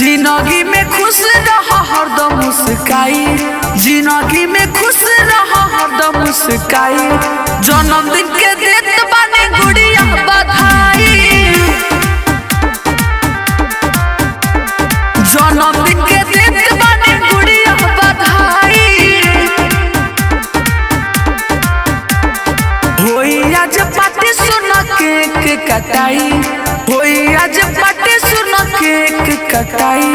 जिंदगी में खुश रह हरदम मुस्काई, जिंदगी में खुश रह हरदम मुस्काई। जन्मदिन के देत बानी गुड़िया बधाई, जन्मदिन के देत बानी गुड़िया बधाई। होई आज पार्टी सुन केक कटाई, होई आज पार्टी सुन केक कटाई।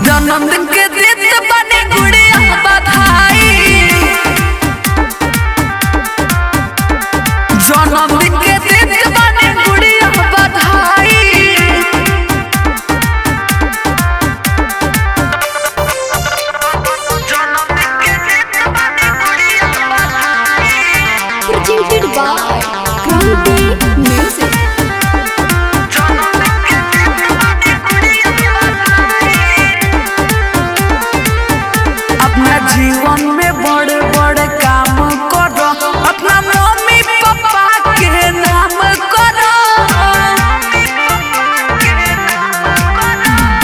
जन्मदिन के देत बानी गुड़िया बधाई, जन्मदिन के देत बानी गुड़िया बधाई। जन्मदिन के देत बानी गुड़िया बधाई। Presented by Krunti Music. अपना जीवन में बड़े बड़े काम करो, अपना मम्मी पापा के नाम करो।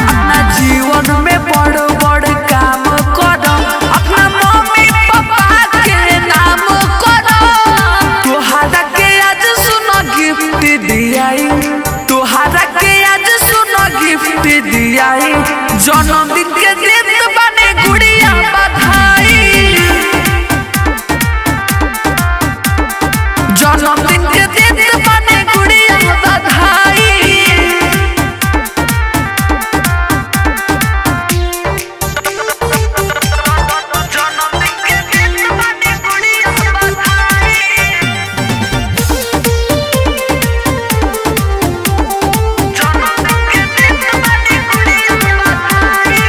अपना जीवन में बड़े बड़े काम करो, अपना मम्मी पापा के नाम करो। तुहारा के आज सुनो गिफ्ट दियाई, तुहारा के आज सुनो गिफ्ट दियाई। जन्मदिन के देत बानी गुड़िया बधाई, जन्मदिन के देत बानी गुड़िया बधाई। जन्मदिन के देत बानी गुड़िया बधाई। जन्मदिन के देत बानी गुड़िया बधाई।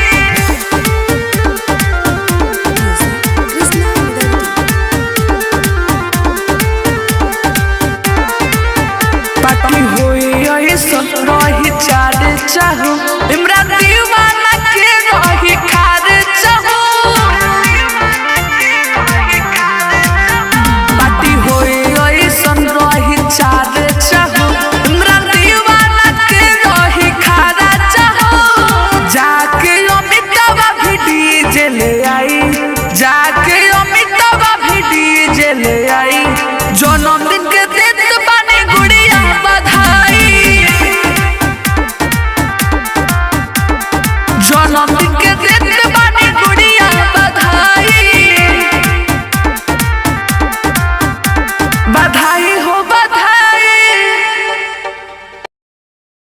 पार्टी होई ऐसन रही चार चाहू, इमरान दीवाना के रही खार चाहू। पार्टी होई ऐसन रही चार चाहू, इमरान दीवाना के रही खार चाहू। जाके अमिताभ भी डीजे ले आई, जाके अमिताभ भी डीजे ले आई। जन्मदिन के देत बानी गुड़िया बधाई, जन्मदिन के